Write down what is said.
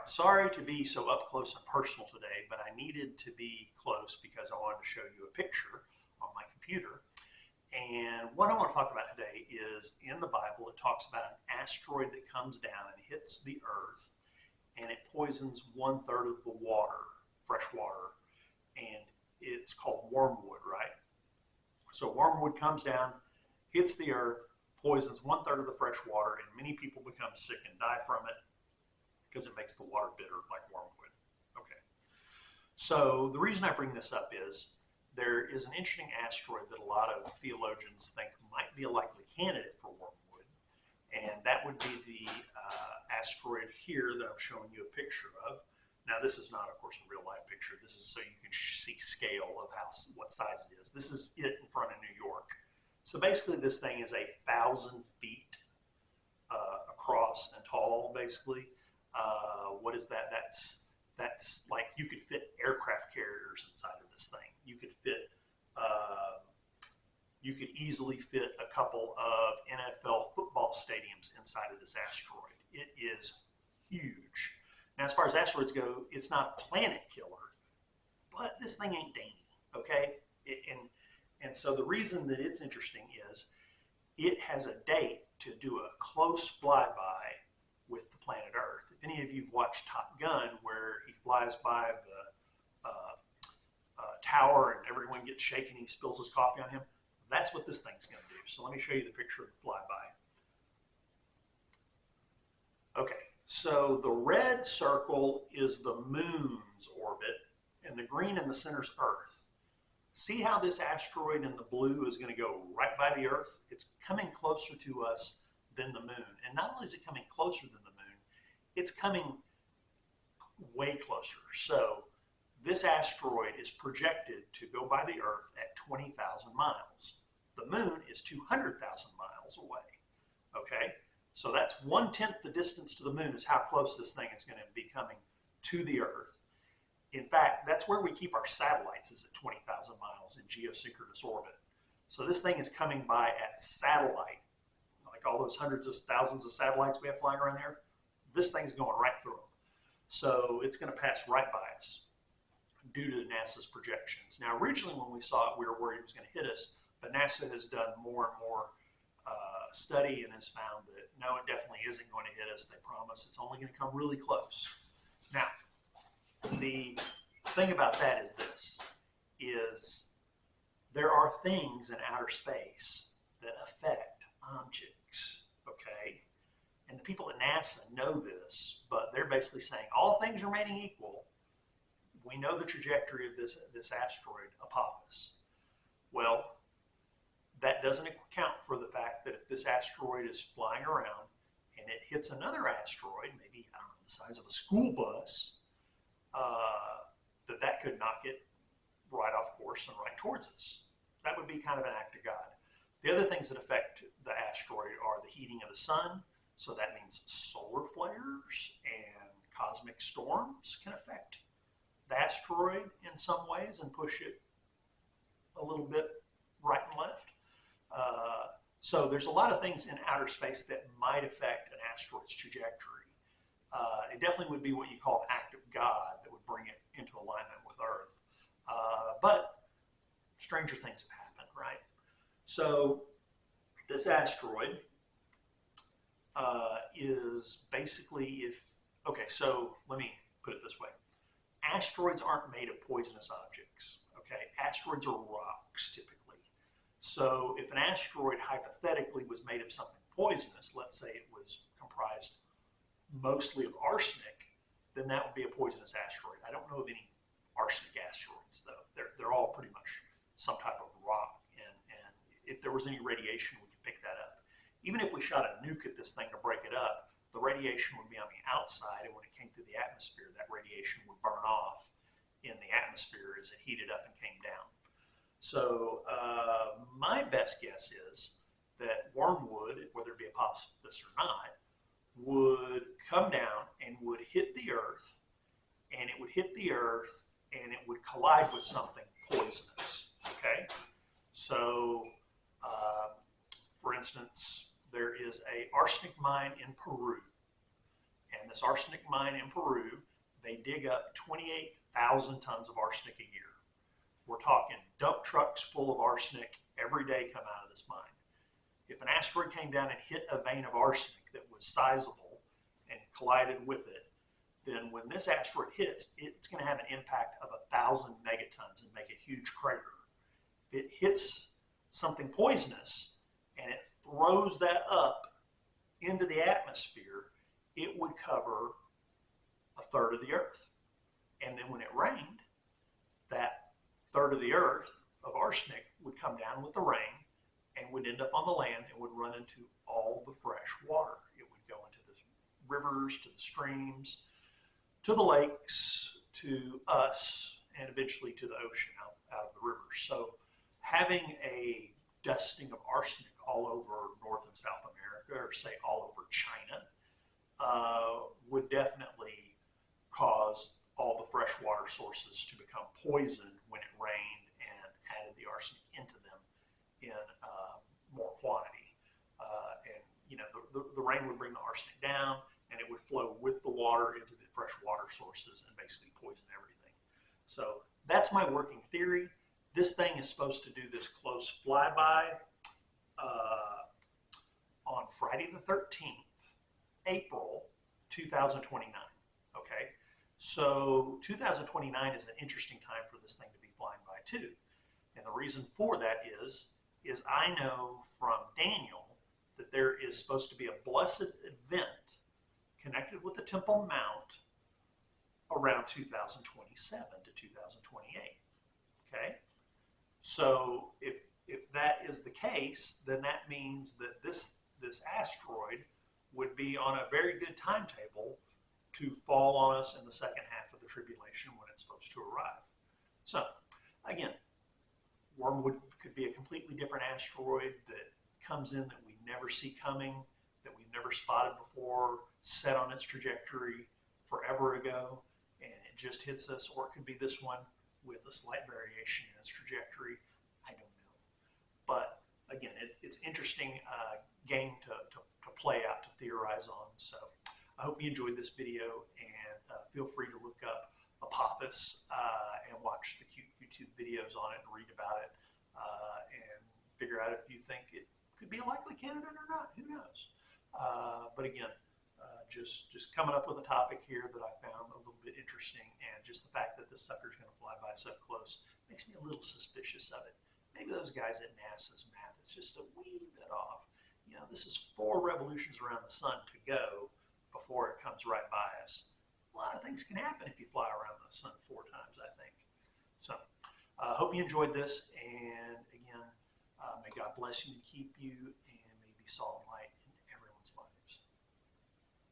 right, sorry to be so up close and personal today, but I needed to be close because I wanted to show you a picture on my computer. And what I want to talk about today is in the Bible, it talks about an asteroid that comes down and hits the earth, and it poisons 1/3 of the water, fresh water, and it's called wormwood, right? So wormwood comes down, hits the earth, poisons 1/3 of the fresh water, and many people become sick and die from it because it makes the water bitter like wormwood. Okay. So the reason I bring this up is there is an interesting asteroid that a lot of theologians think might be a likely candidate for wormwood, and that would be the asteroid here that I'm showing you a picture of. Now, this is not, of course, a real-life picture. This is so you can see scale of what size it is. This is it in front of New York. So basically, this thing is 1,000 feet across and tall, basically. What is that? That's like you could fit aircraft carriers inside of this thing. You could easily fit a couple of NFL football stadiums inside of this asteroid. It is huge. Now, as far as asteroids go, it's not a planet killer, but this thing ain't dainty, okay? And so the reason that it's interesting is it has a date to do a close flyby with the planet Earth. If any of you have watched Top Gun, where he flies by the tower and everyone gets shaken, he spills his coffee on him, that's what this thing's going to do. So let me show you the picture of the flyby. Okay, so the red circle is the moon's orbit, and the green in the center is Earth. See how this asteroid in the blue is going to go right by the Earth? It's coming closer to us than the moon. And not only is it coming closer than the moon, it's coming way closer. So this asteroid is projected to go by the Earth at 20,000 miles. The moon is 200,000 miles away. Okay? So that's 1/10 the distance to the moon is how close this thing is going to be coming to the Earth. In fact, that's where we keep our satellites, is at 20,000 miles in geosynchronous orbit. So this thing is coming by at satellite, like all those hundreds of thousands of satellites we have flying around the Earth. This thing's going right through them. So it's going to pass right by us due to NASA's projections. Now, originally when we saw it, we were worried it was going to hit us, but NASA has done more and more study and has found that no, it definitely isn't going to hit us. They promise it's only going to come really close. Now, the thing about that is this, is there are things in outer space that affect objects, okay? And the people at NASA know this, but they're basically saying all things remaining equal, we know the trajectory of this asteroid, Apophis. Well, that doesn't account for the fact that if this asteroid is flying around and it hits another asteroid, maybe, I don't know, the size of a school bus, that could knock it right off course and right towards us. That would be kind of an act of God. The other things that affect the asteroid are the heating of the sun, so that means solar flares and cosmic storms can affect the asteroid in some ways and push it a little bit right and left. So there's a lot of things in outer space that might affect an asteroid's trajectory. It definitely would be what you call an act of God that would bring it into alignment with Earth. But stranger things have happened, right? So this asteroid is basically okay, so let me put it this way. Asteroids aren't made of poisonous objects, okay? Asteroids are rocks, typically. So if an asteroid hypothetically was made of something poisonous, let's say it was comprised mostly of arsenic, then that would be a poisonous asteroid. I don't know of any arsenic asteroids, though. They're all pretty much some type of rock, and if there was any radiation, we could pick that up. Even if we shot a nuke at this thing to break it up, the radiation would be on the outside, and when it came through the atmosphere, that radiation would burn off in the atmosphere as it heated up and came down. So my best guess is that wormwood, whether it be Apophis or not, would come down and would hit the Earth, and it would hit the Earth, and it would collide with something poisonous, okay? So, for instance, there is a arsenic mine in Peru, and this this arsenic mine in Peru, they dig up 28,000 tons of arsenic a year. We're talking dump trucks full of arsenic every day come out of this mine. If an asteroid came down and hit a vein of arsenic that was sizable and collided with it, then when this asteroid hits, it's going to have an impact of 1,000 megatons and make a huge crater. If it hits something poisonous and it throws that up into the atmosphere, it would cover a third of the Earth. And then when it rained, that third of the Earth of arsenic would come down with the rain and would end up on the land and would run into all the fresh water. It would go into the rivers, to the streams, to the lakes, to us, and eventually to the ocean out of the rivers. So having a dusting of arsenic all over North and South America, or say all over China, would definitely cause all the freshwater sources to become poisoned when it rained and added the arsenic into them in more quantity. And the rain would bring the arsenic down, and it would flow with the water into the freshwater sources and basically poison everything. So that's my working theory. This thing is supposed to do this close flyby on Friday the 13th, April 2029. Okay, so 2029 is an interesting time for this thing to be flying by too. And the reason for that is I know from Daniel that there is supposed to be a blessed event connected with the Temple Mount around 2027 to 2028. Okay, so if that is the case, then that means that this asteroid would be on a very good timetable to fall on us in the second half of the tribulation when it's supposed to arrive. So again, Wormwood could be a completely different asteroid that comes in that we never see coming, that we've never spotted before, set on its trajectory forever ago, and it just hits us. Or it could be this one with a slight variation in its trajectory. I don't know. But again, it's interesting game to play out, to theorize on. So I hope you enjoyed this video, and feel free to look up Apophis and watch the cute YouTube videos on it and read about it and figure out if you think it could be a likely candidate or not. Who knows? But again, just coming up with a topic here that I found a little bit interesting, and just the fact that this sucker is going to fly by so close makes me a little suspicious of it. Maybe those guys at NASA's math is just a wee bit off. This is 4 revolutions around the sun to go before it comes right by us. A lot of things can happen if you fly around the sun 4 times, I think. So I hope you enjoyed this, and again, may God bless you and keep you, and may be salt